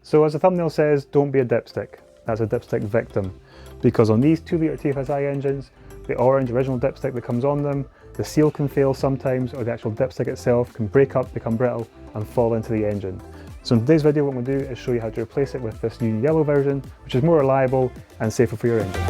So as the thumbnail says, don't be a dipstick. That's a dipstick victim. Because on these 2-litre TFSI engines, the orange original dipstick that comes on them, the seal can fail sometimes, or the actual dipstick itself can break up, become brittle, and fall into the engine. So in today's video, what I'm going to do is show you how to replace it with this new yellow version, which is more reliable and safer for your engine.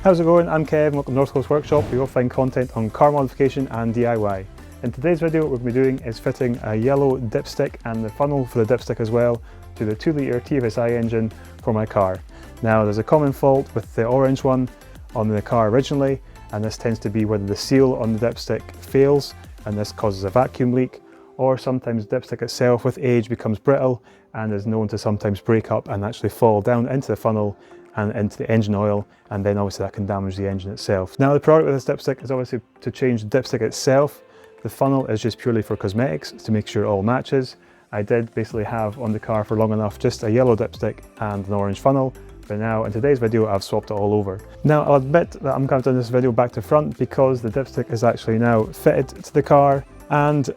How's it going? I'm Kev, welcome to North Coast Workshop, where you'll find content on car modification and DIY. In today's video, what we'll be doing is fitting a yellow dipstick and the funnel for the dipstick as well to the 2-litre TFSI engine for my car. Now there's a common fault with the orange one on the car originally, and this tends to be when the seal on the dipstick fails and this causes a vacuum leak, or sometimes the dipstick itself with age becomes brittle and is known to sometimes break up and actually fall down into the funnel and into the engine oil, and then obviously that can damage the engine itself. Now the priority with this dipstick is obviously to change the dipstick itself. The funnel is just purely for cosmetics to make sure it all matches. I did basically have on the car for long enough just a yellow dipstick and an orange funnel, but now in today's video I've swapped it all over. Now I'll admit that I'm going to do this video back to front because the dipstick is actually now fitted to the car, and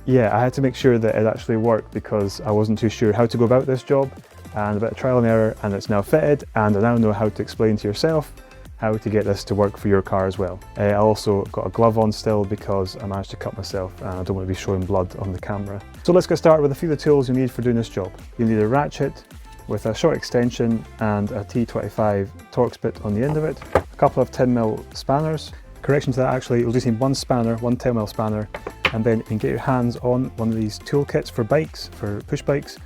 yeah, I had to make sure that it actually worked because I wasn't too sure how to go about this job, and a bit of trial and error, and it's now fitted, and I now know how to explain to yourself how to get this to work for your car as well. I also got a glove on still because I managed to cut myself and I don't want to be showing blood on the camera. So let's get started with a few of the tools you need for doing this job. You need a ratchet with a short extension and a T25 Torx bit on the end of it, a couple of 10mm spanners. Correction to that, actually, you'll just need one spanner, one 10mm spanner, and then you can get your hands on one of these toolkits for bikes, for push bikes,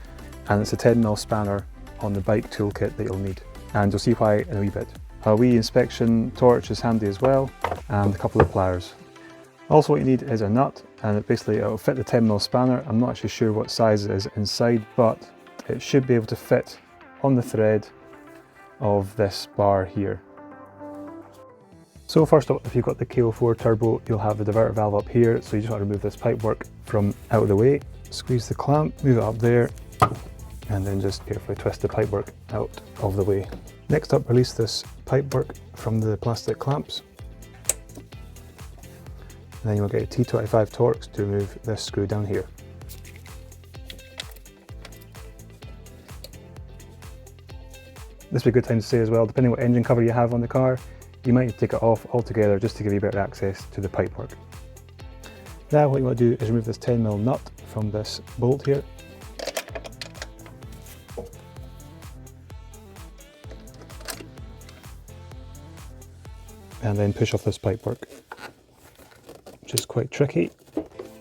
and it's a 10mm spanner on the bike toolkit that you'll need, and you'll see why in a wee bit. A wee inspection torch is handy as well, and a couple of pliers. Also what you need is a nut, and it'll fit the 10mm spanner. I'm not actually sure what size it is inside, but it should be able to fit on the thread of this bar here. So first up, if you've got the KO4 turbo, you'll have the diverter valve up here, so you just want to remove this pipework from out of the way. Squeeze the clamp, move it up there, and then just carefully twist the pipework out of the way. Next up, release this pipework from the plastic clamps. And then you'll get a T25 Torx to remove this screw down here. This would be a good time to say as well, depending on what engine cover you have on the car, you might need to take it off altogether just to give you better access to the pipework. Now what you want to do is remove this 10mm nut from this bolt here. And then push off this pipework, which is quite tricky.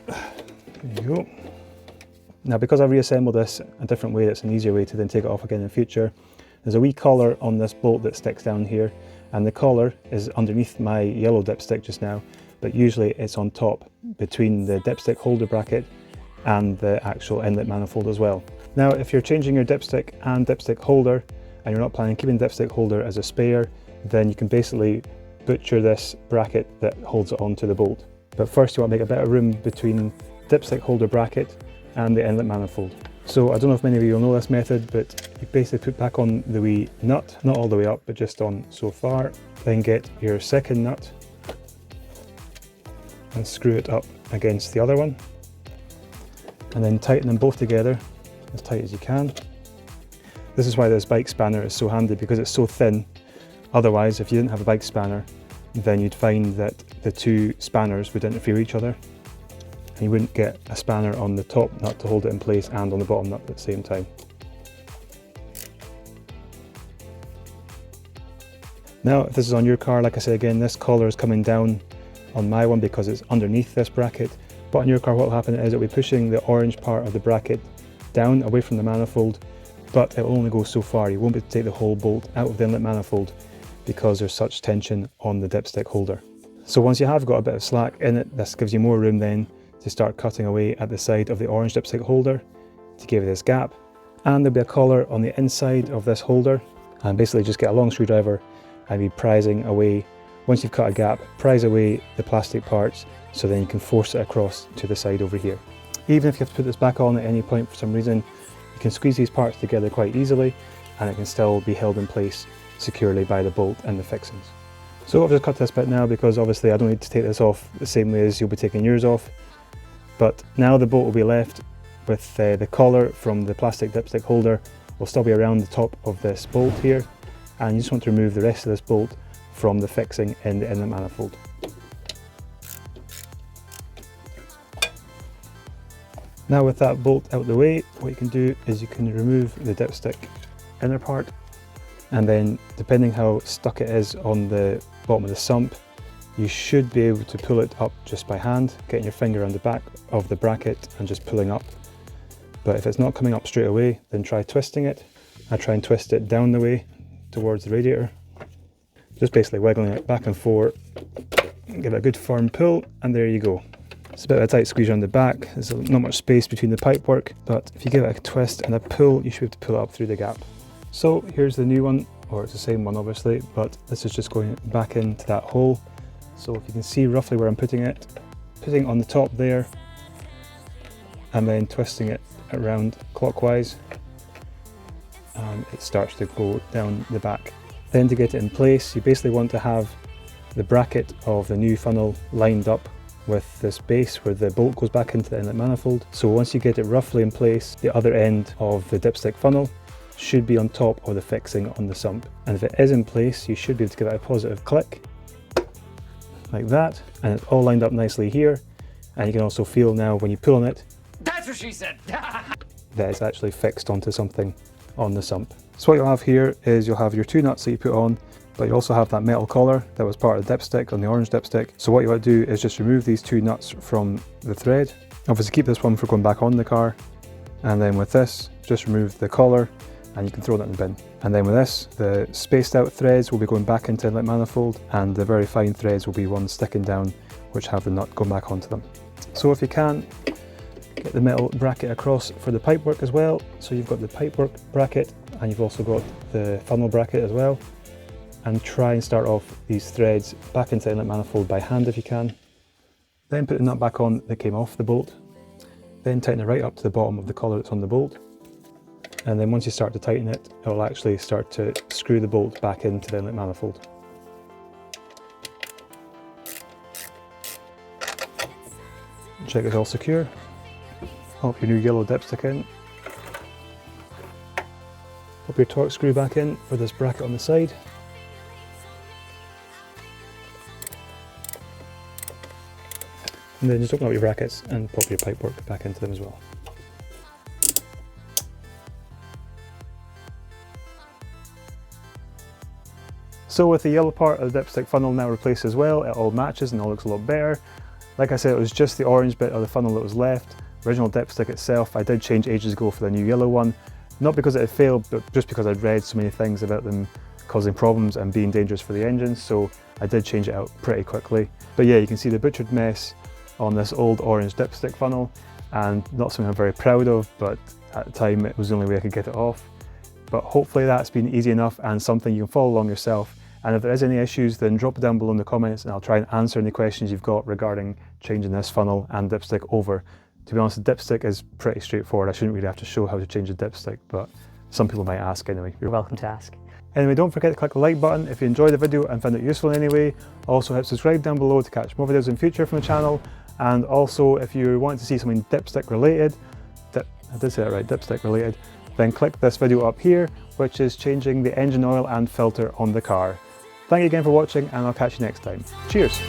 There you go. Now because I've reassembled this a different way, that's an easier way to then take it off again in the future. There's a wee collar on this bolt that sticks down here, and the collar is underneath my yellow dipstick just now, but usually it's on top between the dipstick holder bracket and the actual inlet manifold as well. Now if you're changing your dipstick and dipstick holder, and you're not planning on keeping the dipstick holder as a spare, then you can basically butcher this bracket that holds it onto the bolt. But first you want to make a bit of room between dipstick holder bracket and the inlet manifold. So I don't know if many of you will know this method, but you basically put back on the wee nut, not all the way up, but just on so far. Then get your second nut and screw it up against the other one. And then tighten them both together as tight as you can. This is why this bike spanner is so handy, because it's so thin. Otherwise, if you didn't have a bike spanner, then you'd find that the two spanners would interfere with each other, and you wouldn't get a spanner on the top nut to hold it in place and on the bottom nut at the same time. Now, if this is on your car, like I said again, this collar is coming down on my one because it's underneath this bracket, but on your car what will happen is it'll be pushing the orange part of the bracket down away from the manifold, but it will only go so far. You won't be able to take the whole bolt out of the inlet manifold because there's such tension on the dipstick holder. So once you have got a bit of slack in it, this gives you more room then to start cutting away at the side of the orange dipstick holder to give you this gap. And there'll be a collar on the inside of this holder, and basically just get a long screwdriver and be prising away. Once you've cut a gap, prise away the plastic parts so then you can force it across to the side over here. Even if you have to put this back on at any point for some reason, you can squeeze these parts together quite easily, and it can still be held in place securely by the bolt and the fixings. So I've just cut this bit now because obviously I don't need to take this off the same way as you'll be taking yours off. But now the bolt will be left with the collar from the plastic dipstick holder will still be around the top of this bolt here, and you just want to remove the rest of this bolt from the fixing in the inlet manifold. Now with that bolt out of the way, what you can do is you can remove the dipstick inner part, and then depending how stuck it is on the bottom of the sump, you should be able to pull it up just by hand, getting your finger on the back of the bracket and just pulling up. But if it's not coming up straight away, then try twisting it. I try and twist it down the way towards the radiator. Just basically wiggling it back and forth, give it a good firm pull, and there you go. It's a bit of a tight squeeze on the back, there's not much space between the pipework, but if you give it a twist and a pull, you should be able to pull it up through the gap. So here's the new one, or it's the same one obviously, but this is just going back into that hole. So if you can see roughly where I'm putting it on the top there, and then twisting it around clockwise, and it starts to go down the back. Then to get it in place, you basically want to have the bracket of the new funnel lined up with this base where the bolt goes back into the inlet manifold. So once you get it roughly in place, the other end of the dipstick funnel should be on top of the fixing on the sump. And if it is in place, you should be able to give it a positive click, like that, and it's all lined up nicely here. And you can also feel now when you pull on it, that's what she said, that it's actually fixed onto something on the sump. So what you'll have here is you'll have your two nuts that you put on, but you also have that metal collar that was part of the dipstick on the orange dipstick. So what you want to do is just remove these two nuts from the thread. Obviously keep this one for going back on the car, and then with this, just remove the collar and you can throw that in the bin. And then with this, the spaced out threads will be going back into the inlet manifold, and the very fine threads will be ones sticking down which have the nut going back onto them. So if you can, get the metal bracket across for the pipework as well. So you've got the pipework bracket and you've also got the funnel bracket as well. And try and start off these threads back into the inlet manifold by hand if you can. Then put the nut back on that came off the bolt. Then tighten it right up to the bottom of the collar that's on the bolt. And then once you start to tighten it, it will actually start to screw the bolt back into the inlet manifold. Check it's all secure. Pop your new yellow dipstick in. Pop your torque screw back in for this bracket on the side. And then just open up your brackets and pop your pipework back into them as well. So with the yellow part of the dipstick funnel now replaced as well, it all matches and all looks a lot better. Like I said, it was just the orange bit of the funnel that was left. Original dipstick itself, I did change ages ago for the new yellow one. Not because it had failed, but just because I'd read so many things about them causing problems and being dangerous for the engine, so I did change it out pretty quickly. But yeah, you can see the butchered mess on this old orange dipstick funnel, and not something I'm very proud of, but at the time it was the only way I could get it off. But hopefully that's been easy enough and something you can follow along yourself. And if there is any issues, then drop it down below in the comments and I'll try and answer any questions you've got regarding changing this funnel and dipstick over. To be honest, the dipstick is pretty straightforward. I shouldn't really have to show how to change the dipstick, but some people might ask anyway. You're welcome to ask. Anyway, don't forget to click the like button if you enjoyed the video and found it useful in any way. Also hit subscribe down below to catch more videos in future from the channel. And also if you want to see something dipstick related, I did say that right, dipstick related, then click this video up here, which is changing the engine oil and filter on the car. Thank you again for watching, and I'll catch you next time. Cheers!